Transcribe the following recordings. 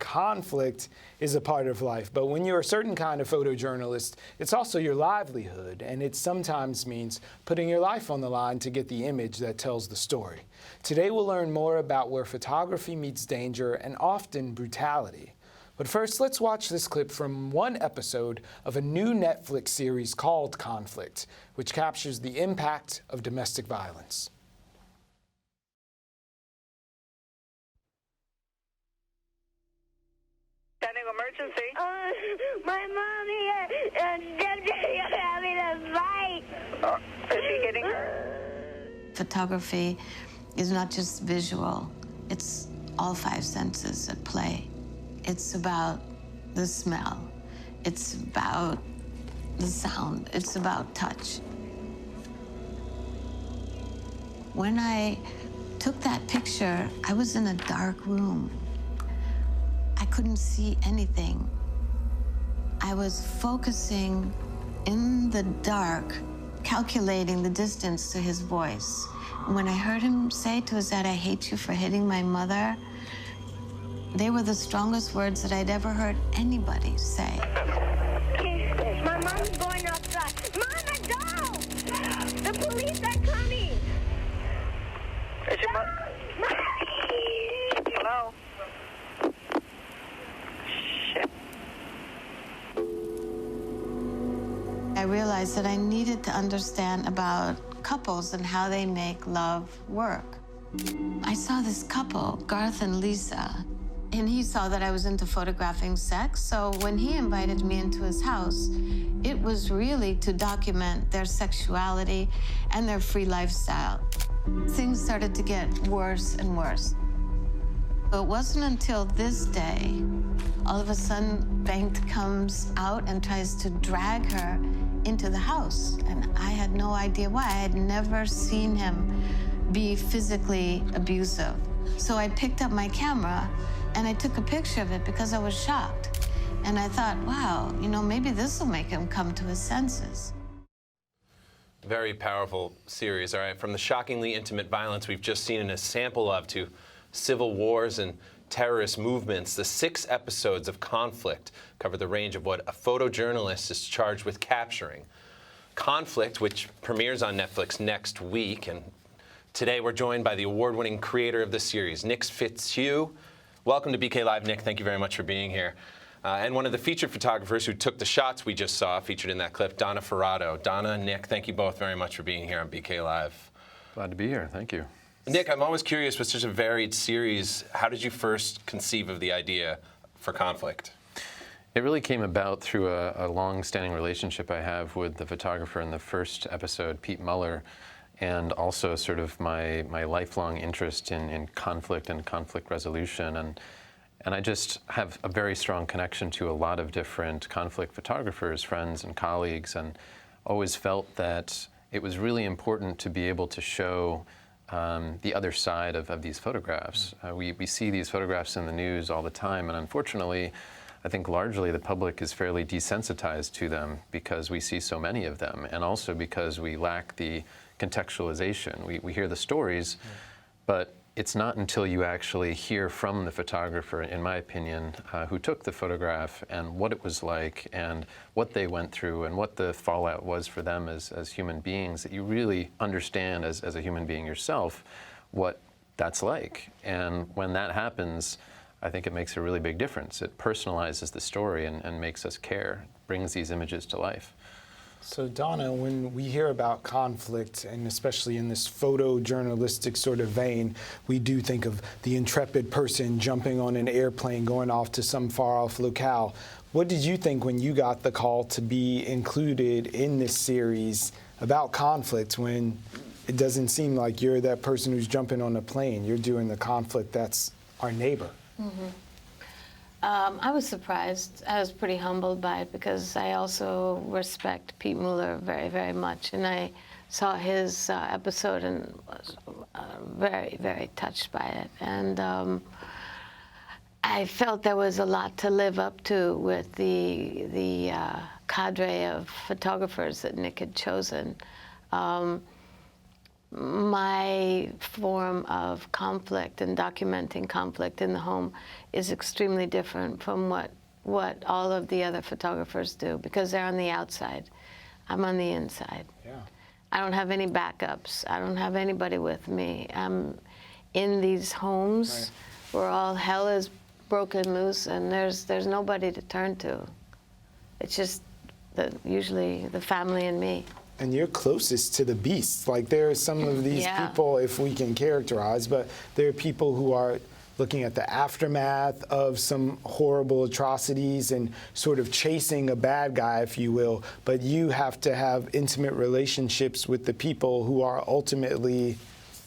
conflict is a part of life, but when you're a certain kind of photojournalist, it's also your livelihood, and it sometimes means putting your life on the line to get the image that tells the story. Today we'll learn more about where photography meets danger and often brutality. But first, let's watch this clip from one episode of a new Netflix series called Conflict, which captures the impact of domestic violence. Emergency. My mom here and Daddy are having a fight. Is she getting hurt? Photography is not just visual, it's all five senses at play. It's about the smell, it's about the sound, it's about touch. When I took that picture, I was in a dark room. I couldn't see anything. I was focusing in the dark, calculating the distance to his voice. When I heard him say to his dad, "I hate you for hitting my mother," they were the strongest words that I'd ever heard anybody say. My mom's going outside. Mama, go! The police are coming. Is your mom? Hello? I realized that I needed to understand about couples and how they make love work. I saw this couple, Garth and Lisa, and he saw that I was into photographing sex, so when he invited me into his house, it was really to document their sexuality and their free lifestyle. Things started to get worse and worse. It wasn't until this day, all of a sudden, Bengt comes out and tries to drag her into the house. And I had no idea why. I had never seen him be physically abusive. So I picked up my camera and I took a picture of it because I was shocked. And I thought, wow, you know, maybe this will make him come to his senses. Very powerful series, all right? From the shockingly intimate violence we've just seen in a sample of to civil wars and terrorist movements, the 6 episodes of Conflict cover the range of what a photojournalist is charged with capturing. Conflict, which premieres on Netflix next week, and today we're joined by the award-winning creator of the series, Nick Fitzhugh. Welcome to BK Live, Nick. Thank you very much for being here. And one of the featured photographers who took the shots we just saw, featured in that clip, Donna Ferrato. Donna, Nick, thank you both very much for being here on BK Live. Glad to be here. Thank you. Nick, I'm always curious, with such a varied series, how did you first conceive of the idea for Conflict? It really came about through a long-standing relationship I have with the photographer in the first episode, Pete Muller, and also sort of my lifelong interest in conflict and conflict resolution. And I just have a very strong connection to a lot of different conflict photographers, friends and colleagues, and always felt that it was really important to be able to show the other side of these photographs. We see these photographs in the news all the time, and unfortunately, I think largely the public is fairly desensitized to them because we see so many of them, and also because we lack the contextualization. We hear the stories, but it's not until you actually hear from the photographer, in my opinion, who took the photograph and what it was like and what they went through and what the fallout was for them as human beings, that you really understand as a human being yourself what that's like. And when that happens, I think it makes a really big difference. It personalizes the story and makes us care, brings these images to life. So Donna, when we hear about conflict, and especially in this photojournalistic sort of vein, we do think of the intrepid person jumping on an airplane going off to some far-off locale. What did you think when you got the call to be included in this series about conflict, when it doesn't seem like you're that person who's jumping on a plane? You're doing the conflict that's our neighbor. Mm-hmm. I was surprised. I was pretty humbled by it because I also respect Pete Muller very, very much. And I saw his episode and was very, very touched by it. And I felt there was a lot to live up to with the cadre of photographers that Nick had chosen. my form of conflict and documenting conflict in the home is extremely different from what all of the other photographers do, because they're on the outside. I'm on the inside. Yeah. I don't have any backups. I don't have anybody with me. I'm in these homes where all hell is broken loose, and there's nobody to turn to. It's just usually the family and me. And you're closest to the beast. Like, there are some of these people, if we can characterize, but there are people who are looking at the aftermath of some horrible atrocities and sort of chasing a bad guy, if you will. But you have to have intimate relationships with the people who are ultimately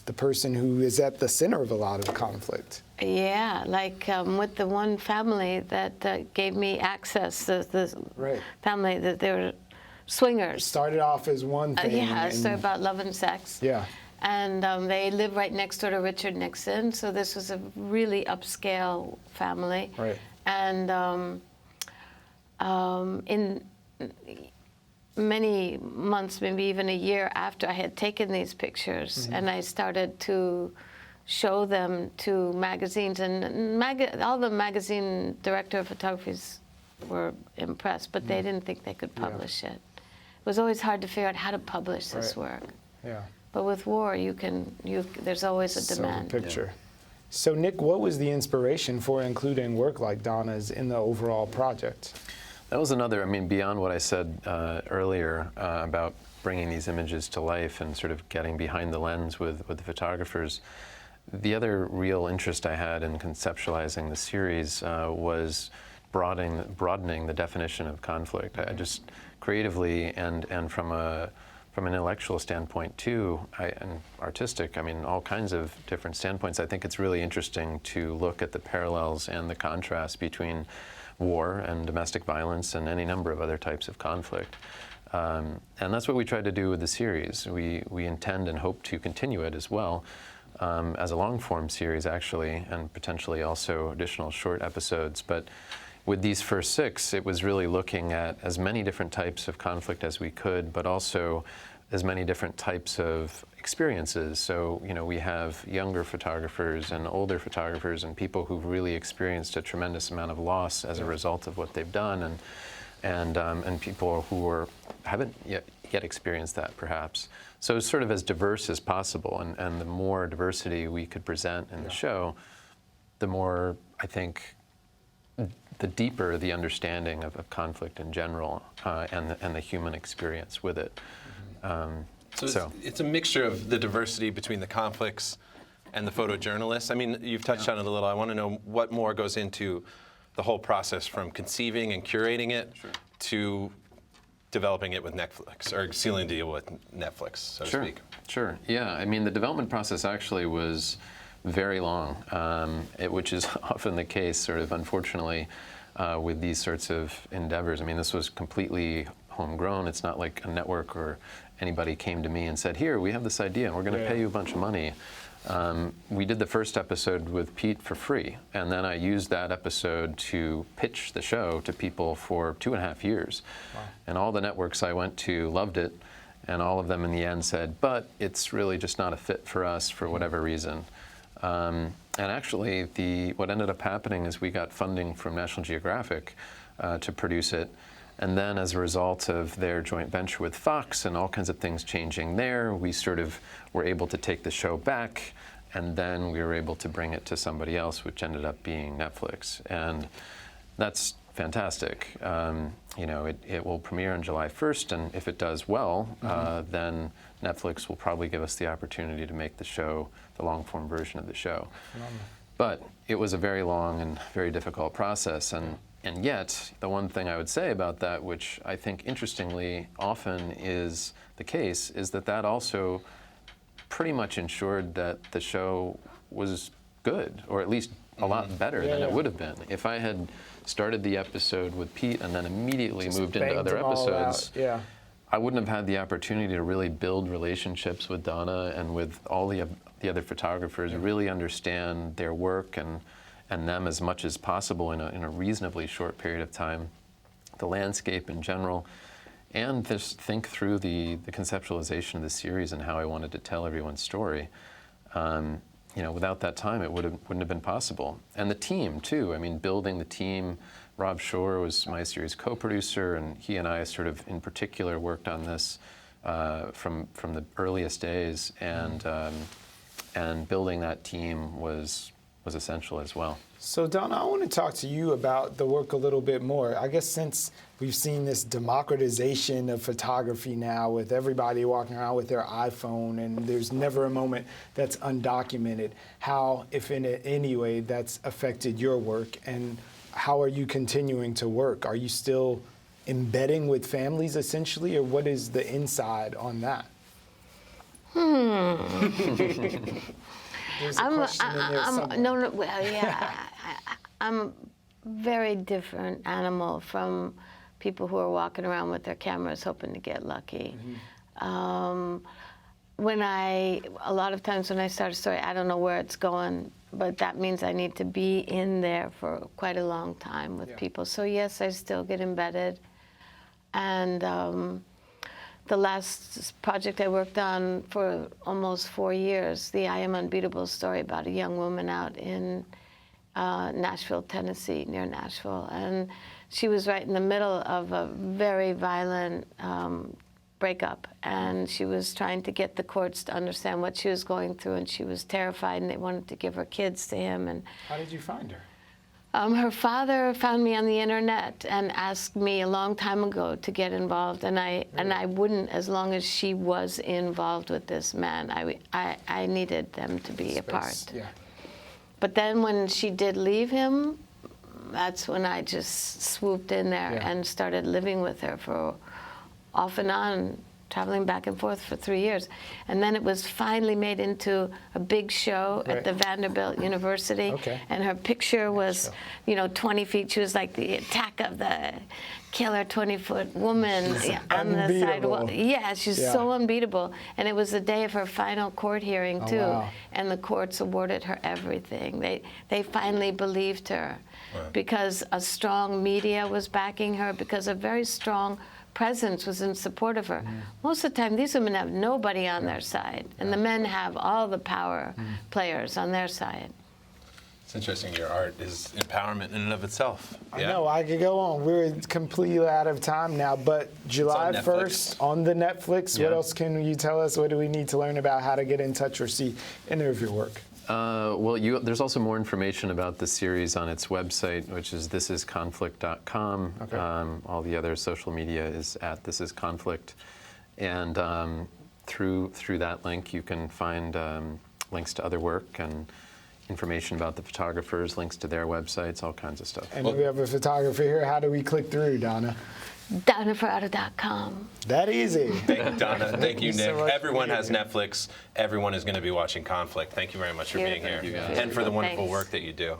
the person who is at the center of a lot of conflict. Yeah, like with the one family that gave me access, the family that they were swingers. Started off as one thing. Yeah, a story about love and sex. Yeah. And they live right next door to Richard Nixon, so this was a really upscale family. Right. And in many months, maybe even a year after I had taken these pictures, and I started to show them to magazines, and all the magazine director of photographies were impressed, but they didn't think they could publish it. It was always hard to figure out how to publish this work. Yeah. But with war, there's always a demand. Picture. So, Nick, what was the inspiration for including work like Donna's in the overall project? That was another, I mean, beyond what I said earlier about bringing these images to life and sort of getting behind the lens with the photographers, the other real interest I had in conceptualizing the series was broadening the definition of conflict. I just creatively and from an intellectual standpoint too, and artistic, I mean, all kinds of different standpoints, I think it's really interesting to look at the parallels and the contrast between war and domestic violence and any number of other types of conflict. And that's what we tried to do with the series. We intend and hope to continue it as well as a long-form series, actually, and potentially also additional short episodes. But with these first 6, it was really looking at as many different types of conflict as we could, but also as many different types of experiences. So, you know, we have younger photographers and older photographers and people who've really experienced a tremendous amount of loss as a result of what they've done, and people who haven't yet experienced that, perhaps. So it's sort of as diverse as possible, and the more diversity we could present in the show, the more, I think, the deeper the understanding of conflict in general and the human experience with it. So it's a mixture of the diversity between the conflicts and the photojournalists. I mean, you've touched on it a little. I want to know what more goes into the whole process from conceiving and curating it to developing it with Netflix, or sealing a deal with Netflix, so to speak. Sure, yeah. I mean, the development process actually was very long, which is often the case, sort of unfortunately, with these sorts of endeavors. I mean, this was completely homegrown. It's not like a network or anybody came to me and said, here, we have this idea, and we're going to pay you a bunch of money. We did the first episode with Pete for free, and then I used that episode to pitch the show to people for 2.5 years. Wow. And all the networks I went to loved it, and all of them in the end said, but it's really just not a fit for us for whatever reason. And actually, what ended up happening is we got funding from National Geographic to produce it. And then as a result of their joint venture with Fox and all kinds of things changing there, we sort of were able to take the show back, and then we were able to bring it to somebody else, which ended up being Netflix. And that's fantastic. You know, it will premiere on July 1st, and if it does well, then Netflix will probably give us the opportunity to make the show, the long-form version of the show. But it was a very long and very difficult process, and yet, the one thing I would say about that, which I think interestingly often is the case, is that also pretty much ensured that the show was good, or at least a lot better than it would have been. If I had started the episode with Pete and then immediately moved into other episodes, I wouldn't have had the opportunity to really build relationships with Donna and with all the other photographers, really understand their work and them as much as possible in a reasonably short period of time, the landscape in general. and just think through the conceptualization of the series and how I wanted to tell everyone's story. You know, without that time, it wouldn't have been possible. And the team too. I mean, building the team. Rob Shore was my series co-producer, and he and I sort of, in particular, worked on this from the earliest days. And building that team was essential as well. So Donna, I want to talk to you about the work a little bit more. I guess since we've seen this democratization of photography now, with everybody walking around with their iPhone, and there's never a moment that's undocumented, how, if in any way, that's affected your work, and how are you continuing to work? Are you still embedding with families essentially, or what is the inside on that? There's a question in there somewhere. Well, yeah, I'm a very different animal from people who are walking around with their cameras hoping to get lucky. A lot of times when I start a story, I don't know where it's going, but that means I need to be in there for quite a long time with people. So yes, I still get embedded. And the last project I worked on for almost 4 years, the I Am Unbeatable story about a young woman out in Nashville, Tennessee, near Nashville. And she was right in the middle of a very violent breakup. And she was trying to get the courts to understand what she was going through, and she was terrified, and they wanted to give her kids to him. And how did you find her? Her father found me on the internet and asked me a long time ago to get involved, and I wouldn't as long as she was involved with this man. I needed them to be a part. Yeah. But then when she did leave him, that's when I just swooped in there and started living with her for off and on, traveling back and forth for 3 years. And then it was finally made into a big show at the Vanderbilt University. And her picture was, 20 feet. She was like the Attack of the Killer 20-foot woman on the sidewalk. Yeah, she's so unbeatable. And it was the day of her final court hearing, too. Wow. And the courts awarded her everything. They finally believed her because a strong media was backing her, because a very strong presence was in support of her. Most of the time, these women have nobody on their side, and the men have all the power players on their side. It's interesting. Your art is empowerment in and of itself. I know. I could go on. We're completely out of time now, but July 1st on the Netflix. What else can you tell us? What do we need to learn about how to get in touch or see any of your work? Well, there's also more information about the series on its website, which is thisisconflict.com. All the other social media is at thisisconflict. And through that link, you can find links to other work and information about the photographers, links to their websites, all kinds of stuff. And we have a photographer here. How do we click through, Donna? DonnaFerrato.com. That easy. Thank you, Donna. Thank you, Nick. Everyone has Netflix. Everyone is going to be watching Conflict. Thank you very much for being here and for the wonderful work that you do.